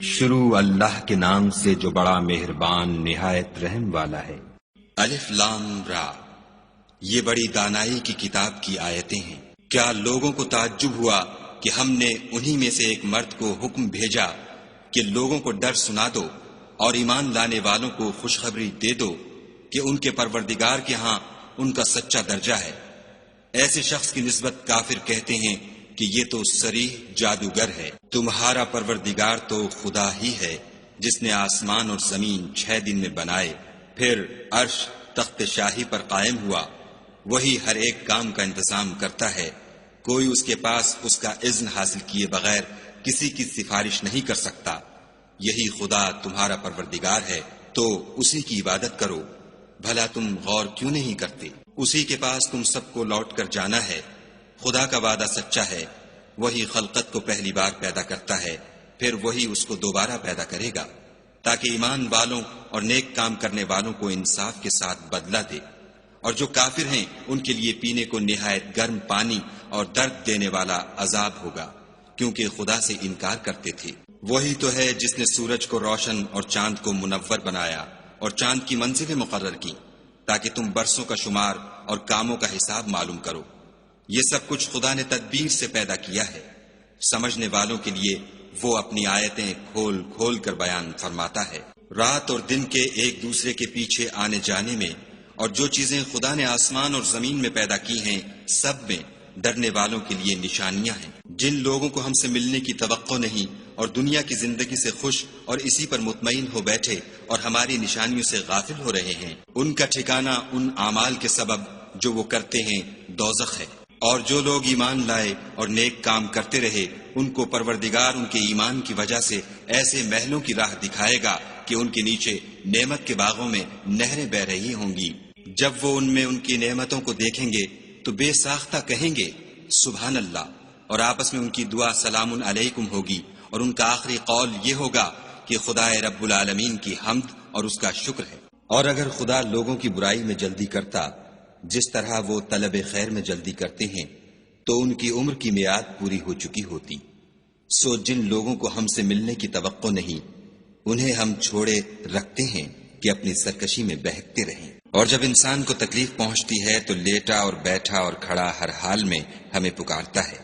شروع اللہ کے نام سے جو بڑا مہربان نہایت رحم والا ہے۔ الف لام را، یہ بڑی دانائی کی کتاب کی آیتیں ہیں۔ کیا لوگوں کو تعجب ہوا کہ ہم نے انہی میں سے ایک مرد کو حکم بھیجا کہ لوگوں کو ڈر سنا دو اور ایمان لانے والوں کو خوشخبری دے دو کہ ان کے پروردگار کے ہاں ان کا سچا درجہ ہے۔ ایسے شخص کی نسبت کافر کہتے ہیں کہ یہ تو صریح جادوگر ہے۔ تمہارا پروردگار تو خدا ہی ہے جس نے آسمان اور زمین 6 دن میں بنائے، پھر عرش تخت شاہی پر قائم ہوا۔ وہی ہر ایک کام کا انتظام کرتا ہے، کوئی اس کے پاس اس کا اذن حاصل کیے بغیر کسی کی سفارش نہیں کر سکتا۔ یہی خدا تمہارا پروردگار ہے تو اسی کی عبادت کرو۔ بھلا تم غور کیوں نہیں کرتے؟ اسی کے پاس تم سب کو لوٹ کر جانا ہے۔ خدا کا وعدہ سچا ہے، وہی خلقت کو پہلی بار پیدا کرتا ہے، پھر وہی اس کو دوبارہ پیدا کرے گا تاکہ ایمان والوں اور نیک کام کرنے والوں کو انصاف کے ساتھ بدلہ دے، اور جو کافر ہیں ان کے لیے پینے کو نہایت گرم پانی اور درد دینے والا عذاب ہوگا، کیونکہ خدا سے انکار کرتے تھے۔ وہی تو ہے جس نے سورج کو روشن اور چاند کو منور بنایا اور چاند کی منزلیں مقرر کی تاکہ تم برسوں کا شمار اور کاموں کا حساب معلوم کرو۔ یہ سب کچھ خدا نے تدبیر سے پیدا کیا ہے۔ سمجھنے والوں کے لیے وہ اپنی آیتیں کھول کھول کر بیان فرماتا ہے۔ رات اور دن کے ایک دوسرے کے پیچھے آنے جانے میں اور جو چیزیں خدا نے آسمان اور زمین میں پیدا کی ہیں سب میں ڈرنے والوں کے لیے نشانیاں ہیں۔ جن لوگوں کو ہم سے ملنے کی توقع نہیں اور دنیا کی زندگی سے خوش اور اسی پر مطمئن ہو بیٹھے اور ہماری نشانیوں سے غافل ہو رہے ہیں، ان کا ٹھکانہ ان اعمال کے سبب جو وہ کرتے ہیں دوزخ ہے۔ اور جو لوگ ایمان لائے اور نیک کام کرتے رہے ان کو پروردگار ان کے ایمان کی وجہ سے ایسے محلوں کی راہ دکھائے گا کہ ان کے نیچے نعمت کے باغوں میں نہریں بہ رہی ہوں گی۔ جب وہ ان میں ان کی نعمتوں کو دیکھیں گے تو بے ساختہ کہیں گے سبحان اللہ، اور آپس میں ان کی دعا سلام علیکم ہوگی، اور ان کا آخری قول یہ ہوگا کہ خدا رب العالمین کی حمد اور اس کا شکر ہے۔ اور اگر خدا لوگوں کی برائی میں جلدی کرتا جس طرح وہ طلب خیر میں جلدی کرتے ہیں تو ان کی عمر کی میعاد پوری ہو چکی ہوتی۔ سو جن لوگوں کو ہم سے ملنے کی توقع نہیں انہیں ہم چھوڑے رکھتے ہیں کہ اپنی سرکشی میں بہکتے رہیں۔ اور جب انسان کو تکلیف پہنچتی ہے تو لیٹا اور بیٹھا اور کھڑا ہر حال میں ہمیں پکارتا ہے،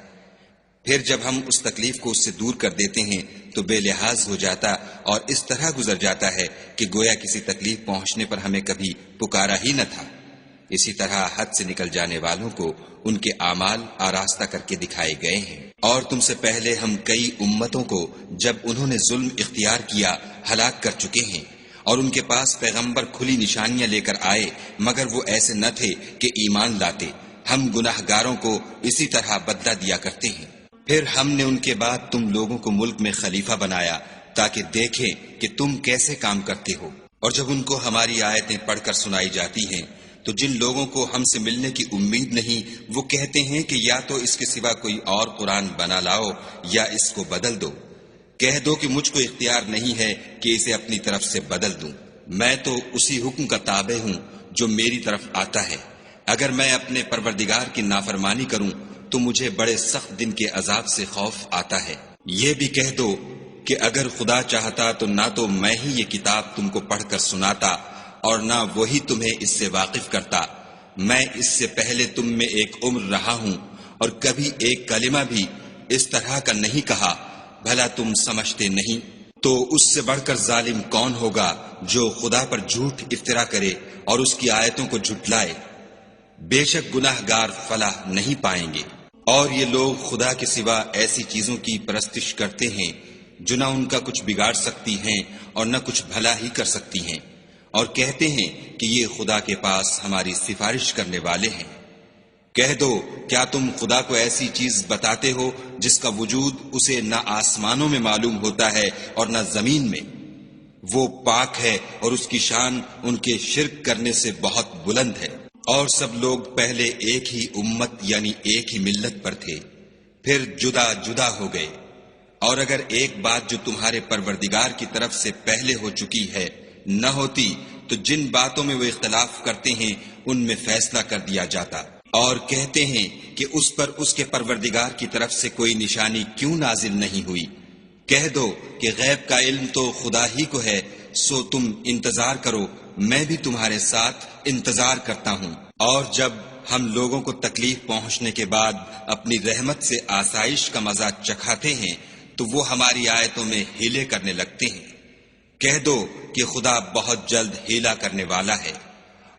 پھر جب ہم اس تکلیف کو اس سے دور کر دیتے ہیں تو بے لحاظ ہو جاتا اور اس طرح گزر جاتا ہے کہ گویا کسی تکلیف پہنچنے پر ہمیں کبھی پکارا ہی نہ تھا۔ اسی طرح حد سے نکل جانے والوں کو ان کے اعمال آراستہ کر کے دکھائے گئے ہیں۔ اور تم سے پہلے ہم کئی امتوں کو جب انہوں نے ظلم اختیار کیا ہلاک کر چکے ہیں، اور ان کے پاس پیغمبر کھلی نشانیاں لے کر آئے مگر وہ ایسے نہ تھے کہ ایمان لاتے۔ ہم گناہ گاروں کو اسی طرح بدلہ دیا کرتے ہیں۔ پھر ہم نے ان کے بعد تم لوگوں کو ملک میں خلیفہ بنایا تاکہ دیکھیں کہ تم کیسے کام کرتے ہو۔ اور جب ان کو ہماری آیتیں پڑھ کر سنائی جاتی ہیں تو جن لوگوں کو ہم سے ملنے کی امید نہیں وہ کہتے ہیں کہ یا تو اس کے سوا کوئی اور قرآن بنا لاؤ یا اس کو بدل دو۔ کہہ دو کہ مجھ کو اختیار نہیں ہے کہ اسے اپنی طرف سے بدل دوں، میں تو اسی حکم کا تابع ہوں جو میری طرف آتا ہے۔ اگر میں اپنے پروردگار کی نافرمانی کروں تو مجھے بڑے سخت دن کے عذاب سے خوف آتا ہے۔ یہ بھی کہہ دو کہ اگر خدا چاہتا تو نہ تو میں ہی یہ کتاب تم کو پڑھ کر سناتا اور نہ وہی تمہیں اس سے واقف کرتا۔ میں اس سے پہلے تم میں ایک عمر رہا ہوں اور کبھی ایک کلمہ بھی اس طرح کا نہیں کہا، بھلا تم سمجھتے نہیں؟ تو اس سے بڑھ کر ظالم کون ہوگا جو خدا پر جھوٹ افطرا کرے اور اس کی آیتوں کو جھٹلائے؟ بے شک گناہ گار فلاح نہیں پائیں گے۔ اور یہ لوگ خدا کے سوا ایسی چیزوں کی پرستش کرتے ہیں جو نہ ان کا کچھ بگاڑ سکتی ہیں اور نہ کچھ بھلا ہی کر سکتی ہیں، اور کہتے ہیں کہ یہ خدا کے پاس ہماری سفارش کرنے والے ہیں۔ کہہ دو کیا تم خدا کو ایسی چیز بتاتے ہو جس کا وجود اسے نہ آسمانوں میں معلوم ہوتا ہے اور نہ زمین میں؟ وہ پاک ہے اور اس کی شان ان کے شرک کرنے سے بہت بلند ہے۔ اور سب لوگ پہلے ایک ہی امت یعنی ایک ہی ملت پر تھے، پھر جدا جدا ہو گئے۔ اور اگر ایک بات جو تمہارے پروردگار کی طرف سے پہلے ہو چکی ہے نہ ہوتی تو جن باتوں میں وہ اختلاف کرتے ہیں ان میں فیصلہ کر دیا جاتا۔ اور کہتے ہیں کہ اس پر اس کے پروردگار کی طرف سے کوئی نشانی کیوں نازل نہیں ہوئی؟ کہہ دو کہ غیب کا علم تو خدا ہی کو ہے، سو تم انتظار کرو، میں بھی تمہارے ساتھ انتظار کرتا ہوں۔ اور جب ہم لوگوں کو تکلیف پہنچنے کے بعد اپنی رحمت سے آسائش کا مزہ چکھاتے ہیں تو وہ ہماری آیتوں میں ہیلے کرنے لگتے ہیں۔ کہہ دو کہ خدا بہت جلد ہیلا کرنے والا ہے،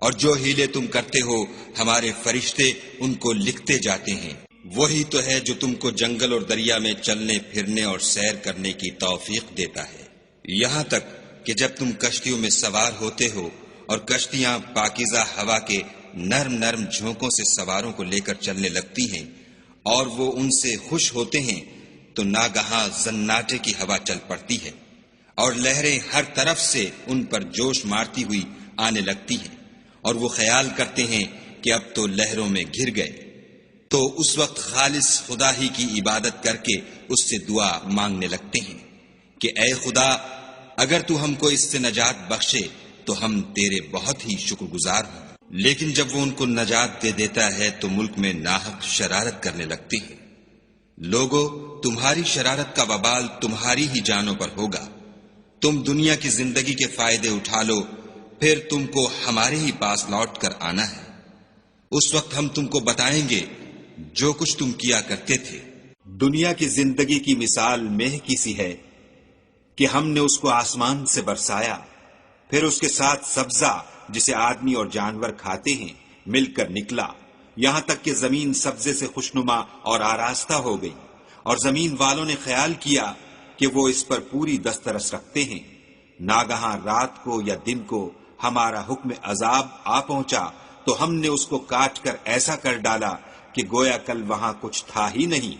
اور جو ہیلے تم کرتے ہو ہمارے فرشتے ان کو لکھتے جاتے ہیں۔ وہی تو ہے جو تم کو جنگل اور دریا میں چلنے پھرنے اور سیر کرنے کی توفیق دیتا ہے، یہاں تک کہ جب تم کشتیوں میں سوار ہوتے ہو اور کشتیاں پاکیزہ ہوا کے نرم نرم جھونکوں سے سواروں کو لے کر چلنے لگتی ہیں اور وہ ان سے خوش ہوتے ہیں تو ناگہاں زناٹے کی ہوا چل پڑتی ہے اور لہریں ہر طرف سے ان پر جوش مارتی ہوئی آنے لگتی ہیں، اور وہ خیال کرتے ہیں کہ اب تو لہروں میں گر گئے۔ تو اس وقت خالص خدا ہی کی عبادت کر کے اس سے دعا مانگنے لگتے ہیں کہ اے خدا، اگر تو ہم کو اس سے نجات بخشے تو ہم تیرے بہت ہی شکر گزار ہوں۔ لیکن جب وہ ان کو نجات دے دیتا ہے تو ملک میں ناحق شرارت کرنے لگتے ہیں۔ لوگو، تمہاری شرارت کا وبال تمہاری ہی جانوں پر ہوگا۔ تم دنیا کی زندگی کے فائدے اٹھا لو، پھر تم کو ہمارے ہی پاس لوٹ کر آنا ہے۔ اس وقت ہم تم کو بتائیں گے جو کچھ تم کیا کرتے تھے۔ دنیا کی زندگی کی مثال مہ کی سی ہے کہ ہم نے اس کو آسمان سے برسایا، پھر اس کے ساتھ سبزہ جسے آدمی اور جانور کھاتے ہیں مل کر نکلا، یہاں تک کہ زمین سبزے سے خوشنما اور آراستہ ہو گئی، اور زمین والوں نے خیال کیا کہ وہ اس پر پوری دسترس رکھتے ہیں۔ ناگہاں رات کو یا دن کو ہمارا حکم عذاب آ پہنچا تو ہم نے اس کو کاٹ کر ایسا کر ڈالا کہ گویا کل وہاں کچھ تھا ہی نہیں۔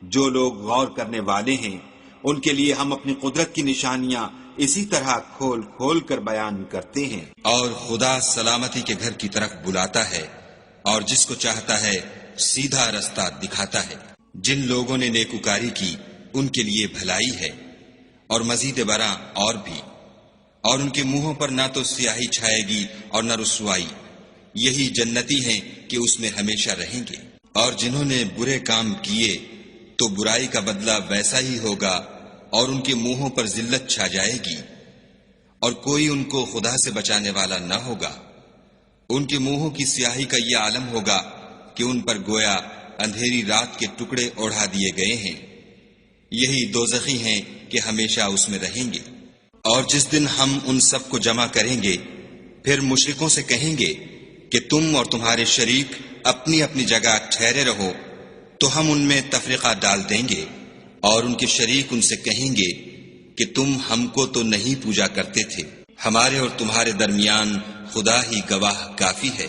جو لوگ غور کرنے والے ہیں ان کے لیے ہم اپنی قدرت کی نشانیاں اسی طرح کھول کھول کر بیان کرتے ہیں۔ اور خدا سلامتی کے گھر کی طرف بلاتا ہے اور جس کو چاہتا ہے سیدھا رستہ دکھاتا ہے۔ جن لوگوں نے نیکوکاری کی ان کے لیے بھلائی ہے، اور مزید برآں اور بھی، اور ان کے منہوں پر نہ تو سیاہی چھائے گی اور نہ رسوائی، یہی جنتی ہیں کہ اس میں ہمیشہ رہیں گے۔ اور جنہوں نے برے کام کیے تو برائی کا بدلہ ویسا ہی ہوگا، اور ان کے منہوں پر ذلت چھا جائے گی، اور کوئی ان کو خدا سے بچانے والا نہ ہوگا۔ ان کے منہوں کی سیاہی کا یہ عالم ہوگا کہ ان پر گویا اندھیری رات کے ٹکڑے اوڑھا دیے گئے ہیں، یہی دوزخی ہیں کہ ہمیشہ اس میں رہیں گے۔ اور جس دن ہم ان سب کو جمع کریں گے پھر مشرکوں سے کہیں گے کہ تم اور تمہارے شریک اپنی اپنی جگہ ٹھہرے رہو، تو ہم ان میں تفرقہ ڈال دیں گے، اور ان کے شریک ان سے کہیں گے کہ تم ہم کو تو نہیں پوجا کرتے تھے، ہمارے اور تمہارے درمیان خدا ہی گواہ کافی ہے،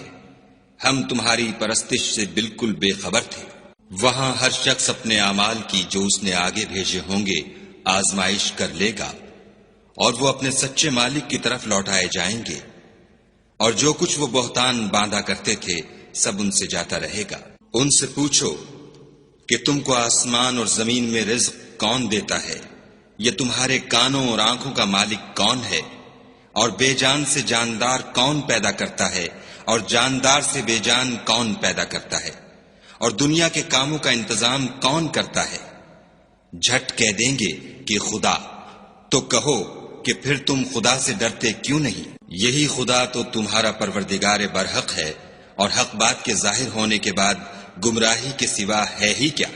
ہم تمہاری پرستش سے بالکل بے خبر تھے۔ وہاں ہر شخص اپنے اعمال کی جو اس نے آگے بھیجے ہوں گے آزمائش کر لے گا، اور وہ اپنے سچے مالک کی طرف لوٹائے جائیں گے، اور جو کچھ وہ بہتان باندھا کرتے تھے سب ان سے جاتا رہے گا۔ ان سے پوچھو کہ تم کو آسمان اور زمین میں رزق کون دیتا ہے؟ یہ تمہارے کانوں اور آنکھوں کا مالک کون ہے؟ اور بے جان سے جاندار کون پیدا کرتا ہے؟ اور جاندار سے بے جان کون پیدا کرتا ہے؟ اور دنیا کے کاموں کا انتظام کون کرتا ہے؟ جھٹ کہہ دیں گے کہ خدا۔ تو کہو کہ پھر تم خدا سے ڈرتے کیوں نہیں؟ یہی خدا تو تمہارا پروردگار برحق ہے، اور حق بات کے ظاہر ہونے کے بعد گمراہی کے سوا ہے ہی کیا؟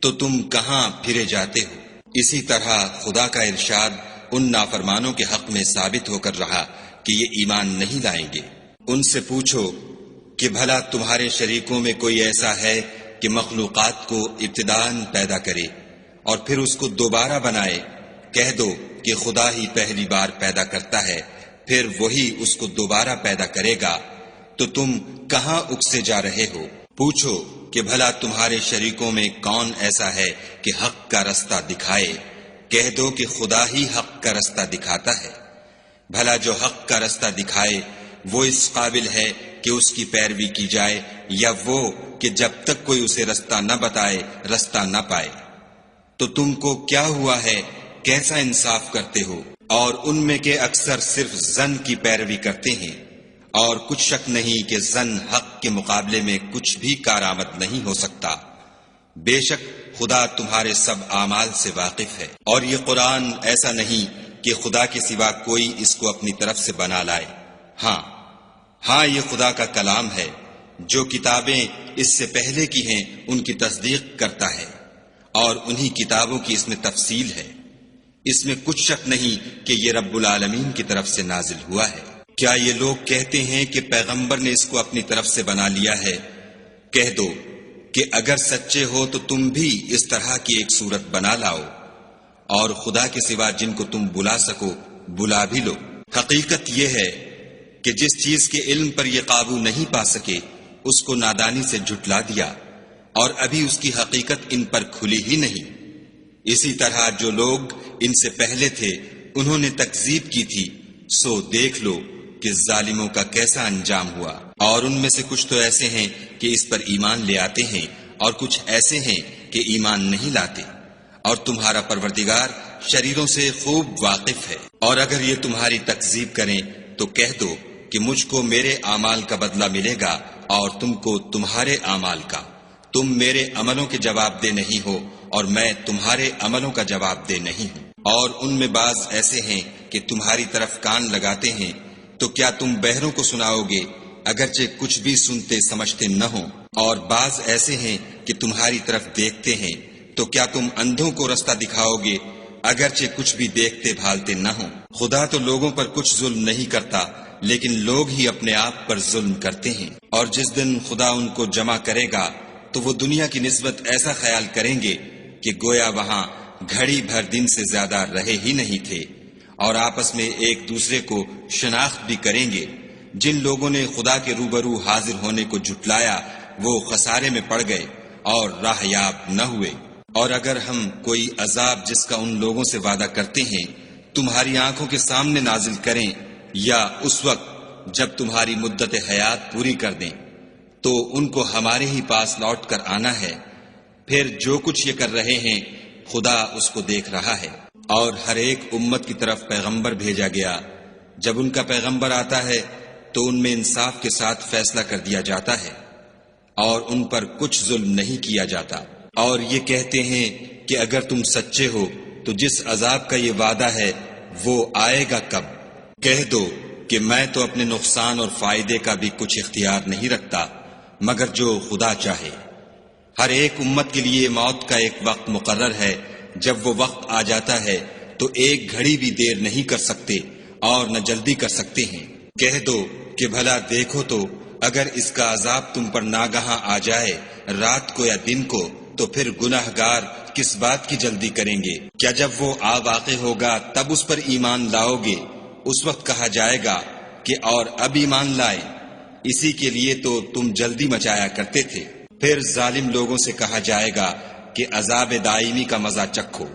تو تم کہاں پھرے جاتے ہو؟ اسی طرح خدا کا ارشاد ان نافرمانوں کے حق میں ثابت ہو کر رہا کہ یہ ایمان نہیں لائیں گے۔ ان سے پوچھو کہ بھلا تمہارے شریکوں میں کوئی ایسا ہے کہ مخلوقات کو ابتداءً پیدا کرے اور پھر اس کو دوبارہ بنائے؟ کہہ دو کہ خدا ہی پہلی بار پیدا کرتا ہے، پھر وہی اس کو دوبارہ پیدا کرے گا، تو تم کہاں اکسے جا رہے ہو؟ پوچھو کہ بھلا تمہارے شریکوں میں کون ایسا ہے کہ حق کا رستہ دکھائے؟ کہہ دو کہ خدا ہی حق کا رستہ دکھاتا ہے۔ بھلا جو حق کا رستہ دکھائے وہ اس قابل ہے کہ اس کی پیروی کی جائے، یا وہ کہ جب تک کوئی اسے رستہ نہ بتائے رستہ نہ پائے؟ تو تم کو کیا ہوا ہے، کیسا انصاف کرتے ہو؟ اور ان میں کے اکثر صرف ظن کی پیروی کرتے ہیں، اور کچھ شک نہیں کہ ظن حق کے مقابلے میں کچھ بھی کارآمد نہیں ہو سکتا۔ بے شک خدا تمہارے سب اعمال سے واقف ہے، اور یہ قرآن ایسا نہیں کہ خدا کے سوا کوئی اس کو اپنی طرف سے بنا لائے۔ ہاں یہ خدا کا کلام ہے، جو کتابیں اس سے پہلے کی ہیں ان کی تصدیق کرتا ہے، اور انہی کتابوں کی اس میں تفصیل ہے۔ اس میں کچھ شک نہیں کہ یہ رب العالمین کی طرف سے نازل ہوا ہے۔ کیا یہ لوگ کہتے ہیں کہ پیغمبر نے اس کو اپنی طرف سے بنا لیا ہے؟ کہہ دو کہ اگر سچے ہو تو تم بھی اس طرح کی ایک صورت بنا لاؤ، اور خدا کے سوا جن کو تم بلا سکو بلا بھی لو۔ حقیقت یہ ہے کہ جس چیز کے علم پر یہ قابو نہیں پا سکے اس کو نادانی سے جھٹلا دیا، اور ابھی اس کی حقیقت ان پر کھلی ہی نہیں۔ اسی طرح جو لوگ ان سے پہلے تھے انہوں نے تکذیب کی تھی، سو دیکھ لو کہ ظالموں کا کیسا انجام ہوا۔ اور ان میں سے کچھ تو ایسے ہیں کہ اس پر ایمان لے آتے ہیں، اور کچھ ایسے ہیں کہ ایمان نہیں لاتے، اور تمہارا پروردگار شریروں سے خوب واقف ہے۔ اور اگر یہ تمہاری تکذیب کریں تو کہہ دو کہ مجھ کو میرے اعمال کا بدلہ ملے گا اور تم کو تمہارے اعمال کا۔ تم میرے عملوں کے جواب دہ نہیں ہو اور میں تمہارے عملوں کا جواب دہ نہیں ہوں۔ اور ان میں بعض ایسے ہیں کہ تمہاری طرف کان لگاتے ہیں، تو کیا تم بہروں کو سناؤ گے اگرچہ کچھ بھی سنتے سمجھتے نہ ہوں؟ اور بعض ایسے ہیں کہ تمہاری طرف دیکھتے ہیں، تو کیا تم اندھوں کو رستہ دکھاؤ گے اگرچہ کچھ بھی دیکھتے بھالتے نہ ہوں؟ خدا تو لوگوں پر کچھ ظلم نہیں کرتا، لیکن لوگ ہی اپنے آپ پر ظلم کرتے ہیں۔ اور جس دن خدا ان کو جمع کرے گا تو وہ دنیا کی نسبت ایسا خیال کریں گے کہ گویا وہاں گھڑی بھر دن سے زیادہ رہے ہی نہیں تھے، اور آپس میں ایک دوسرے کو شناخت بھی کریں گے۔ جن لوگوں نے خدا کے روبرو حاضر ہونے کو جھٹلایا وہ خسارے میں پڑ گئے اور راہ یاب نہ ہوئے۔ اور اگر ہم کوئی عذاب جس کا ان لوگوں سے وعدہ کرتے ہیں تمہاری آنکھوں کے سامنے نازل کریں، یا اس وقت جب تمہاری مدت حیات پوری کر دیں، تو ان کو ہمارے ہی پاس لوٹ کر آنا ہے، پھر جو کچھ یہ کر رہے ہیں خدا اس کو دیکھ رہا ہے۔ اور ہر ایک امت کی طرف پیغمبر بھیجا گیا، جب ان کا پیغمبر آتا ہے تو ان میں انصاف کے ساتھ فیصلہ کر دیا جاتا ہے، اور ان پر کچھ ظلم نہیں کیا جاتا۔ اور یہ کہتے ہیں کہ اگر تم سچے ہو تو جس عذاب کا یہ وعدہ ہے وہ آئے گا کب؟ کہہ دو کہ میں تو اپنے نقصان اور فائدے کا بھی کچھ اختیار نہیں رکھتا مگر جو خدا چاہے۔ ہر ایک امت کے لیے موت کا ایک وقت مقرر ہے، جب وہ وقت آ جاتا ہے تو ایک گھڑی بھی دیر نہیں کر سکتے اور نہ جلدی کر سکتے ہیں۔ کہہ دو کہ بھلا دیکھو تو اگر اس کا عذاب تم پر ناگہاں آ جائے رات کو یا دن کو، تو پھر گناہگار کس بات کی جلدی کریں گے؟ کیا جب وہ آ واقع ہوگا تب اس پر ایمان لاؤ گے؟ اس وقت کہا جائے گا کہ اور اب ایمان لائے، اسی کے لیے تو تم جلدی مچایا کرتے تھے۔ پھر ظالم لوگوں سے کہا جائے گا کہ عذاب دائمی کا مزہ چکھو،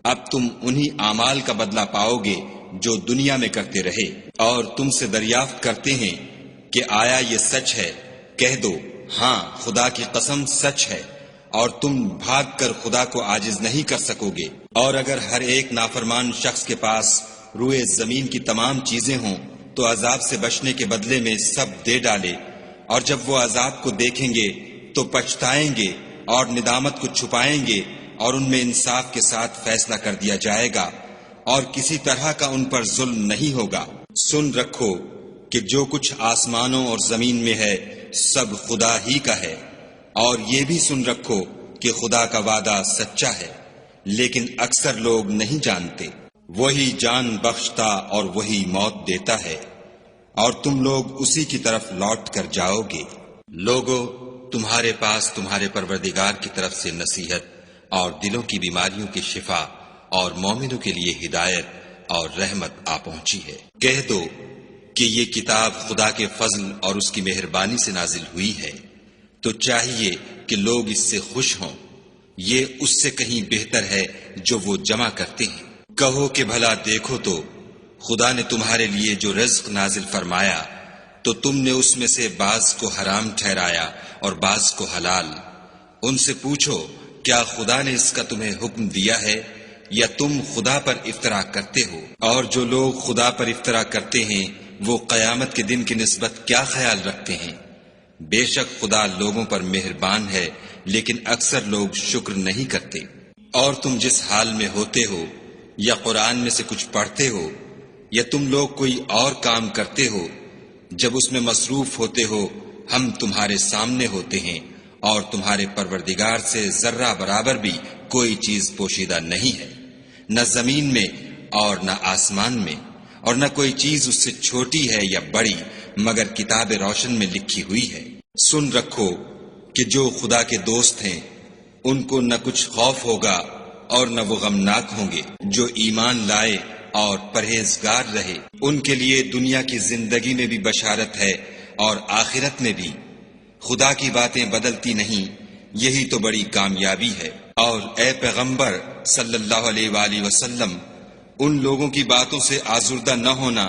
اب تم انہی اعمال کا بدلہ پاؤ گے جو دنیا میں کرتے رہے۔ اور تم سے دریافت کرتے ہیں کہ آیا یہ سچ ہے؟ کہہ دو ہاں خدا کی قسم سچ ہے، اور تم بھاگ کر خدا کو عاجز نہیں کر سکو گے۔ اور اگر ہر ایک نافرمان شخص کے پاس روئے زمین کی تمام چیزیں ہوں تو عذاب سے بچنے کے بدلے میں سب دے ڈالے، اور جب وہ عذاب کو دیکھیں گے تو پچھتائیں گے اور ندامت کو چھپائیں گے، اور ان میں انصاف کے ساتھ فیصلہ کر دیا جائے گا، اور کسی طرح کا ان پر ظلم نہیں ہوگا۔ سن رکھو کہ جو کچھ آسمانوں اور زمین میں ہے سب خدا ہی کا ہے، اور یہ بھی سن رکھو کہ خدا کا وعدہ سچا ہے، لیکن اکثر لوگ نہیں جانتے۔ وہی جان بخشتا اور وہی موت دیتا ہے، اور تم لوگ اسی کی طرف لوٹ کر جاؤ گے۔ لوگو، تمہارے پاس تمہارے پروردگار کی طرف سے نصیحت اور دلوں کی بیماریوں کی شفا اور مومنوں کے لیے ہدایت اور رحمت آ پہنچی ہے۔ کہہ دو کہ یہ کتاب خدا کے فضل اور اس کی مہربانی سے نازل ہوئی ہے، تو چاہیے کہ لوگ اس سے خوش ہوں، یہ اس سے کہیں بہتر ہے جو وہ جمع کرتے ہیں۔ کہو کہ بھلا دیکھو تو خدا نے تمہارے لیے جو رزق نازل فرمایا تو تم نے اس میں سے بعض کو حرام ٹھہرایا اور بعض کو حلال۔ ان سے پوچھو کیا خدا نے اس کا تمہیں حکم دیا ہے یا تم خدا پر افطرا کرتے ہو؟ اور جو لوگ خدا پر افطرا کرتے ہیں وہ قیامت کے دن کی نسبت کیا خیال رکھتے ہیں؟ بے شک خدا لوگوں پر مہربان ہے لیکن اکثر لوگ شکر نہیں کرتے۔ اور تم جس حال میں ہوتے ہو، یا قرآن میں سے کچھ پڑھتے ہو، یا تم لوگ کوئی اور کام کرتے ہو، جب اس میں مصروف ہوتے ہو ہم تمہارے سامنے ہوتے ہیں، اور تمہارے پروردگار سے ذرہ برابر بھی کوئی چیز پوشیدہ نہیں ہے، نہ زمین میں اور نہ آسمان میں، اور نہ کوئی چیز اس سے چھوٹی ہے یا بڑی مگر کتاب روشن میں لکھی ہوئی ہے۔ سن رکھو کہ جو خدا کے دوست ہیں ان کو نہ کچھ خوف ہوگا اور نہ وہ غمناک ہوں گے۔ جو ایمان لائے اور پرہیزگار رہے ان کے لیے دنیا کی زندگی میں بھی بشارت ہے اور آخرت میں بھی۔ خدا کی باتیں بدلتی نہیں، یہی تو بڑی کامیابی ہے۔ اور اے پیغمبر صلی اللہ علیہ وآلہ وسلم، ان لوگوں کی باتوں سے آزردہ نہ ہونا،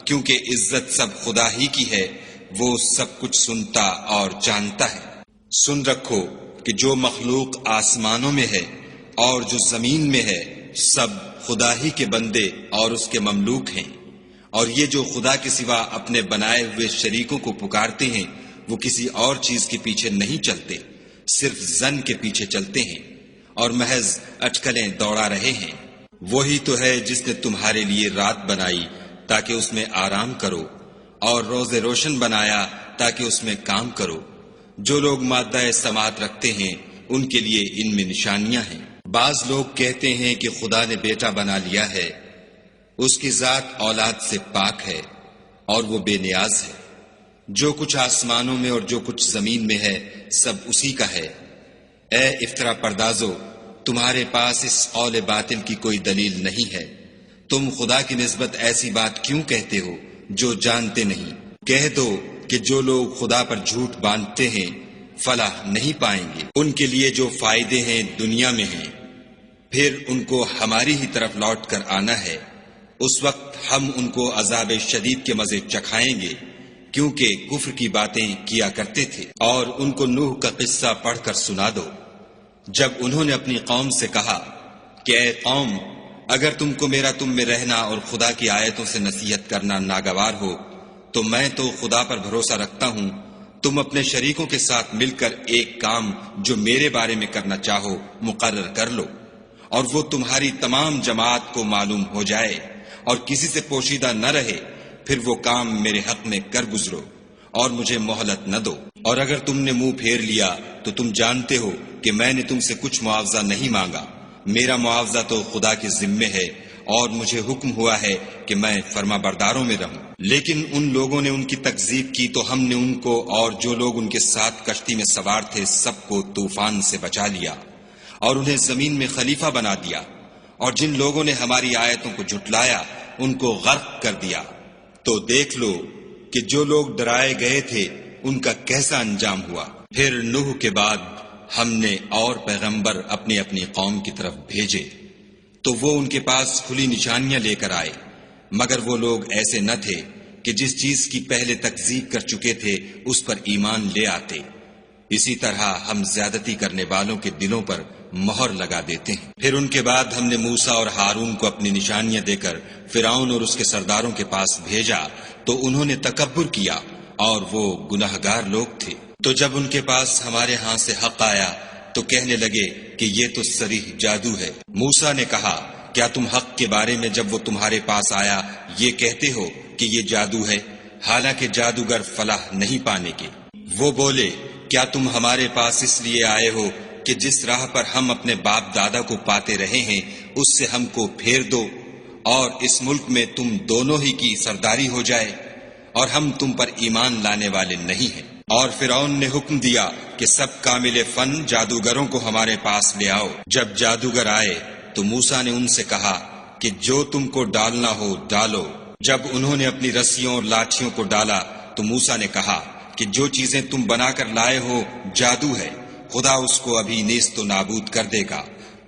کیونکہ عزت سب خدا ہی کی ہے، وہ سب کچھ سنتا اور جانتا ہے۔ سن رکھو کہ جو مخلوق آسمانوں میں ہے اور جو زمین میں ہے سب خدا ہی کے بندے اور اس کے مملوک ہیں، اور یہ جو خدا کے سوا اپنے بنائے ہوئے شریکوں کو پکارتے ہیں وہ کسی اور چیز کے پیچھے نہیں چلتے، صرف ظن کے پیچھے چلتے ہیں اور محض اٹکلیں دوڑا رہے ہیں۔ وہی تو ہے جس نے تمہارے لیے رات بنائی تاکہ اس میں آرام کرو، اور روز روشن بنایا تاکہ اس میں کام کرو۔ جو لوگ مادہ سماعت رکھتے ہیں ان کے لیے ان میں نشانیاں ہیں۔ بعض لوگ کہتے ہیں کہ خدا نے بیٹا بنا لیا ہے، اس کی ذات اولاد سے پاک ہے اور وہ بے نیاز ہے۔ جو کچھ آسمانوں میں اور جو کچھ زمین میں ہے سب اسی کا ہے۔ اے افطرا پردازو، تمہارے پاس اس قول باطل کی کوئی دلیل نہیں ہے، تم خدا کی نسبت ایسی بات کیوں کہتے ہو جو جانتے نہیں؟ کہہ دو کہ جو لوگ خدا پر جھوٹ باندھتے ہیں فلاح نہیں پائیں گے۔ ان کے لیے جو فائدے ہیں دنیا میں ہیں، پھر ان کو ہماری ہی طرف لوٹ کر آنا ہے۔ اس وقت ہم ان کو عذاب شدید کے مزے چکھائیں گے، کیونکہ کفر کی باتیں کیا کرتے تھے۔ اور ان کو نوح کا قصہ پڑھ کر سنا دو، جب انہوں نے اپنی قوم سے کہا کہ اے قوم، اگر تم کو میرا تم میں رہنا اور خدا کی آیتوں سے نصیحت کرنا ناگوار ہو تو میں تو خدا پر بھروسہ رکھتا ہوں، تم اپنے شریکوں کے ساتھ مل کر ایک کام جو میرے بارے میں کرنا چاہو مقرر کر لو، اور وہ تمہاری تمام جماعت کو معلوم ہو جائے اور کسی سے پوشیدہ نہ رہے، پھر وہ کام میرے حق میں کر گزرو اور مجھے مہلت نہ دو۔ اور اگر تم نے منہ پھیر لیا تو تم جانتے ہو کہ میں نے تم سے کچھ معاوضہ نہیں مانگا، میرا معاوضہ تو خدا کے ذمے ہے، اور مجھے حکم ہوا ہے کہ میں فرما برداروں میں رہوں۔ لیکن ان لوگوں نے ان کی تکذیب کی تو ہم نے ان کو اور جو لوگ ان کے ساتھ کشتی میں سوار تھے سب کو طوفان سے بچا لیا اور انہیں زمین میں خلیفہ بنا دیا، اور جن لوگوں نے ہماری آیتوں کو جھٹلایا ان کو غرق کر دیا۔ تو دیکھ لو کہ جو لوگ ڈرائے گئے تھے ان کا کیسا انجام ہوا۔ پھر نوح کے بعد ہم نے اور پیغمبر اپنی اپنی قوم کی طرف بھیجے تو وہ ان کے پاس کھلی نشانیاں لے کر آئے، مگر وہ لوگ ایسے نہ تھے کہ جس چیز کی پہلے تکذیب کر چکے تھے اس پر ایمان لے آتے۔ اسی طرح ہم زیادتی کرنے والوں کے دلوں پر مہر لگا دیتے ہیں۔ پھر ان کے بعد ہم نے موسیٰ اور ہارون کو اپنی نشانیاں دے کر فرعون اور اس کے سرداروں کے پاس بھیجا تو انہوں نے تکبر کیا اور وہ گناہگار لوگ تھے۔ تو جب ان کے پاس ہمارے ہاں سے حق آیا تو کہنے لگے کہ یہ تو صریح جادو ہے۔ موسیٰ نے کہا کیا تم حق کے بارے میں جب وہ تمہارے پاس آیا یہ کہتے ہو کہ یہ جادو ہے، حالانکہ جادوگر فلاح نہیں پانے کے؟ وہ بولے کیا تم ہمارے پاس اس لیے آئے ہو کہ جس راہ پر ہم اپنے باپ دادا کو پاتے رہے ہیں اس سے ہم کو پھیر دو اور اس ملک میں تم دونوں ہی کی سرداری ہو جائے، اور ہم تم پر ایمان لانے والے نہیں ہیں۔ اور فرعون نے حکم دیا کہ سب کامل فن جادوگروں کو ہمارے پاس لے آؤ۔ جب جادوگر آئے تو موسیٰ نے ان سے کہا کہ جو تم کو ڈالنا ہو ڈالو۔ جب انہوں نے اپنی رسیوں اور لاٹھیوں کو ڈالا تو موسیٰ نے کہا کہ جو چیزیں تم بنا کر لائے ہو جادو ہے، خدا اس کو ابھی نیست و نابود کر دے گا۔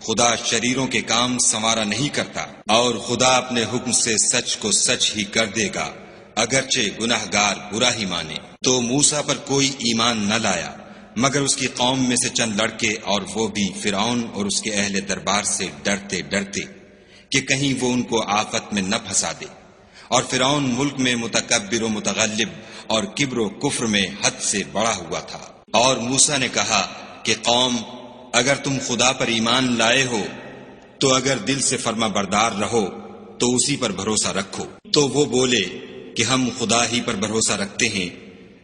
خدا شریروں کے کام سنوارا نہیں کرتا، اور خدا اپنے حکم سے سچ کو سچ ہی کر دے گا، اگرچہ گناہگار برا ہی مانے۔ تو موسیٰ پر کوئی ایمان نہ لایا مگر اس کی قوم میں سے چند لڑکے، اور وہ بھی فرعون اور اس کے اہل دربار سے ڈرتے ڈرتے کہ کہیں وہ ان کو آفت میں نہ پھنسا دے۔ اور فرعون ملک میں متکبر و متغلب اور کبر و کفر میں حد سے بڑا ہوا تھا۔ اور موسیٰ نے کہا کہ قوم اگر تم خدا پر ایمان لائے ہو تو اگر دل سے فرما بردار رہو تو اسی پر بھروسہ رکھو۔ تو وہ بولے کہ ہم خدا ہی پر بھروسہ رکھتے ہیں۔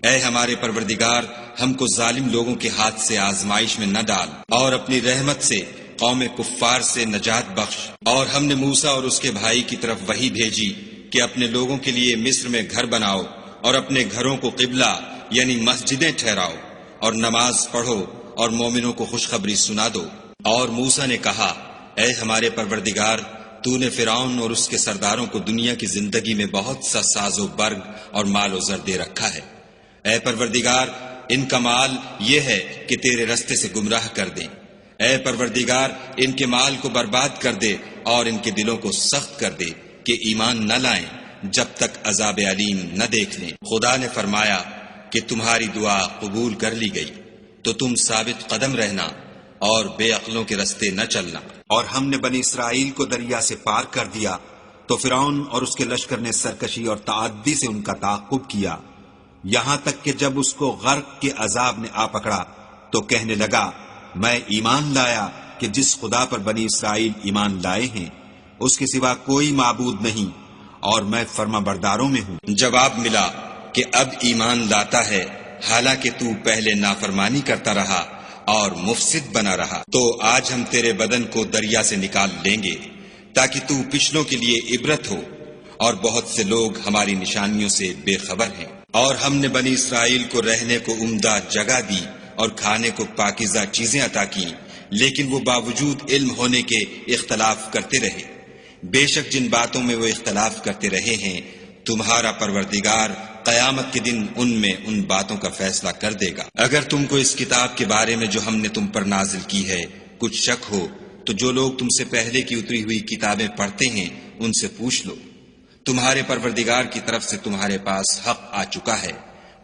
اے ہمارے پروردگار، ہم کو ظالم لوگوں کے ہاتھ سے آزمائش میں نہ ڈال، اور اپنی رحمت سے قوم کفار سے نجات بخش۔ اور ہم نے موسیٰ اور اس کے بھائی کی طرف وحی بھیجی کہ اپنے لوگوں کے لیے مصر میں گھر بناؤ اور اپنے گھروں کو قبلہ یعنی مسجدیں ٹھہراؤ، اور نماز پڑھو اور مومنوں کو خوشخبری سنا دو۔ اور موسیٰ نے کہا، اے ہمارے پروردگار، تو نے فرعون اور اس کے سرداروں کو دنیا کی زندگی میں بہت سا ساز و برگ اور مال و زر دے رکھا ہے۔ اے پروردگار، ان کا مال یہ ہے کہ تیرے رستے سے گمراہ کر دیں۔ اے پروردگار، ان کے مال کو برباد کر دے اور ان کے دلوں کو سخت کر دے کہ ایمان نہ لائیں جب تک عذاب علیم نہ دیکھ لیں۔ خدا نے فرمایا کہ تمہاری دعا قبول کر لی گئی، تو تم ثابت قدم رہنا اور بے عقلوں کے رستے نہ چلنا۔ اور ہم نے بنی اسرائیل کو دریا سے پار کر دیا تو فرعون اور اس کے لشکر نے سرکشی اور تعدی سے ان کا تعاقب کیا، یہاں تک کہ جب اس کو غرق کے عذاب نے آ پکڑا تو کہنے لگا، میں ایمان لایا کہ جس خدا پر بنی اسرائیل ایمان لائے ہیں اس کے سوا کوئی معبود نہیں، اور میں فرما برداروں میں ہوں۔ جواب ملا کہ اب ایمان لاتا ہے، حالانکہ تو پہلے نافرمانی کرتا رہا اور مفسد بنا رہا۔ تو آج ہم تیرے بدن کو دریا سے نکال لیں گے تاکہ تو پچھلوں کے لیے عبرت ہو، اور بہت سے لوگ ہماری نشانیوں سے بے خبر ہیں۔ اور ہم نے بنی اسرائیل کو رہنے کو عمدہ جگہ دی اور کھانے کو پاکیزہ چیزیں عطا کی، لیکن وہ باوجود علم ہونے کے اختلاف کرتے رہے۔ بے شک جن باتوں میں وہ اختلاف کرتے رہے ہیں، تمہارا پروردگار قیامت کے دن ان میں ان باتوں کا فیصلہ کر دے گا۔ اگر تم کو اس کتاب کے بارے میں جو ہم نے تم پر نازل کی ہے کچھ شک ہو تو جو لوگ تم سے پہلے کی اتری ہوئی کتابیں پڑھتے ہیں ان سے پوچھ لو۔ تمہارے پروردگار کی طرف سے تمہارے پاس حق آ چکا ہے،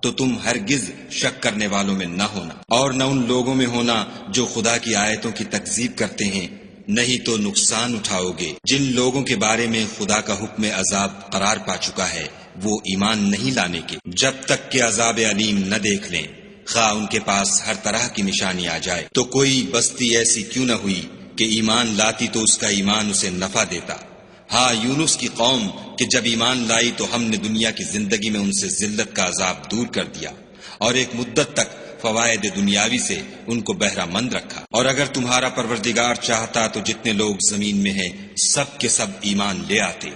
تو تم ہرگز شک کرنے والوں میں نہ ہونا، اور نہ ان لوگوں میں ہونا جو خدا کی آیتوں کی تکذیب کرتے ہیں، نہیں تو نقصان اٹھاؤ گے۔ جن لوگوں کے بارے میں خدا کا حکم عذاب قرار پا چکا ہے وہ ایمان نہیں لانے کے جب تک کہ عذاب علیم نہ دیکھ لیں، خواہ ان کے پاس ہر طرح کی نشانی آ جائے۔ تو کوئی بستی ایسی کیوں نہ ہوئی کہ ایمان لاتی تو اس کا ایمان اسے نفع دیتا۔ ہاں، یونس کی قوم کہ جب ایمان لائی تو ہم نے دنیا کی زندگی میں ان سے ذلت کا عذاب دور کر دیا، اور ایک مدت تک فوائد دنیاوی سے ان کو بہرہ مند رکھا۔ اور اگر تمہارا پروردگار چاہتا تو جتنے لوگ زمین میں ہیں سب کے سب ایمان لے آتے۔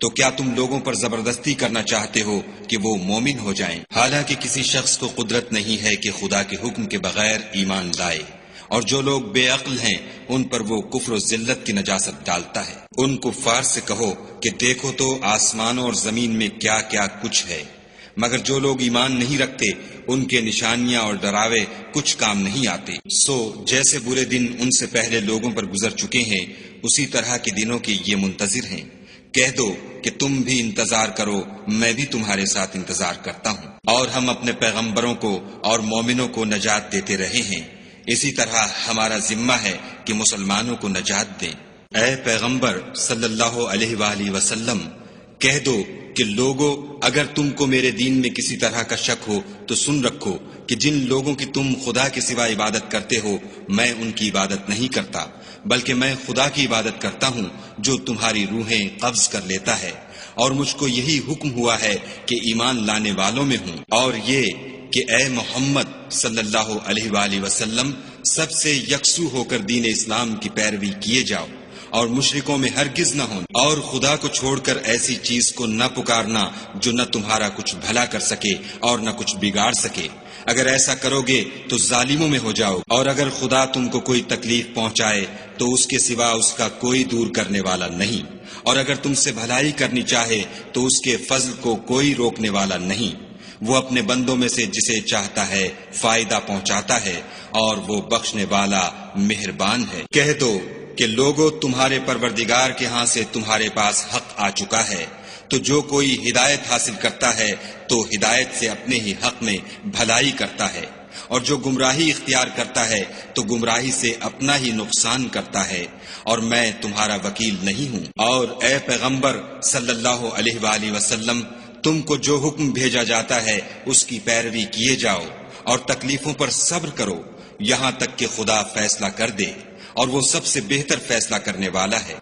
تو کیا تم لوگوں پر زبردستی کرنا چاہتے ہو کہ وہ مومن ہو جائیں؟ حالانکہ کسی شخص کو قدرت نہیں ہے کہ خدا کے حکم کے بغیر ایمان لائے، اور جو لوگ بے عقل ہیں ان پر وہ کفر و ذلت کی نجاست ڈالتا ہے۔ ان کفار سے کہو کہ دیکھو تو آسمانوں اور زمین میں کیا کیا کچھ ہے، مگر جو لوگ ایمان نہیں رکھتے ان کے نشانیاں اور ڈراوے کچھ کام نہیں آتے۔ سو جیسے برے دن ان سے پہلے لوگوں پر گزر چکے ہیں، اسی طرح کے دنوں کے یہ منتظر ہیں۔ کہہ دو کہ تم بھی انتظار کرو، میں بھی تمہارے ساتھ انتظار کرتا ہوں۔ اور ہم اپنے پیغمبروں کو اور مومنوں کو نجات دیتے رہے ہیں، اسی طرح ہمارا ذمہ ہے کہ مسلمانوں کو نجات دیں۔ اے پیغمبر صلی اللہ علیہ وآلہ وسلم، کہہ دو کہ لوگو، اگر تم کو میرے دین میں کسی طرح کا شک ہو تو سن رکھو کہ جن لوگوں کی تم خدا کے سوا عبادت کرتے ہو میں ان کی عبادت نہیں کرتا، بلکہ میں خدا کی عبادت کرتا ہوں جو تمہاری روحیں قبض کر لیتا ہے، اور مجھ کو یہی حکم ہوا ہے کہ ایمان لانے والوں میں ہوں، اور یہ کہ اے محمد صلی اللہ علیہ وآلہ وسلم سب سے یکسو ہو کر دین اسلام کی پیروی کیے جاؤ، اور مشرکوں میں ہرگز نہ ہونا، اور خدا کو چھوڑ کر ایسی چیز کو نہ پکارنا جو نہ تمہارا کچھ بھلا کر سکے اور نہ کچھ بگاڑ سکے۔ اگر ایسا کرو گے تو ظالموں میں ہو جاؤ، اور اگر خدا تم کو کوئی تکلیف پہنچائے تو اس کے سوا اس کا کوئی دور کرنے والا نہیں، اور اگر تم سے بھلائی کرنی چاہے تو اس کے فضل کو کوئی روکنے والا نہیں۔ وہ اپنے بندوں میں سے جسے چاہتا ہے فائدہ پہنچاتا ہے، اور وہ بخشنے والا مہربان ہے۔ کہہ دو کہ لوگوں، تمہارے پروردگار کے ہاں سے تمہارے پاس حق آ چکا ہے، تو جو کوئی ہدایت حاصل کرتا ہے تو ہدایت سے اپنے ہی حق میں بھلائی کرتا ہے، اور جو گمراہی اختیار کرتا ہے تو گمراہی سے اپنا ہی نقصان کرتا ہے، اور میں تمہارا وکیل نہیں ہوں۔ اور اے پیغمبر صلی اللہ علیہ وآلہ وسلم، تم کو جو حکم بھیجا جاتا ہے اس کی پیروی کیے جاؤ، اور تکلیفوں پر صبر کرو، یہاں تک کہ خدا فیصلہ کر دے، اور وہ سب سے بہتر فیصلہ کرنے والا ہے۔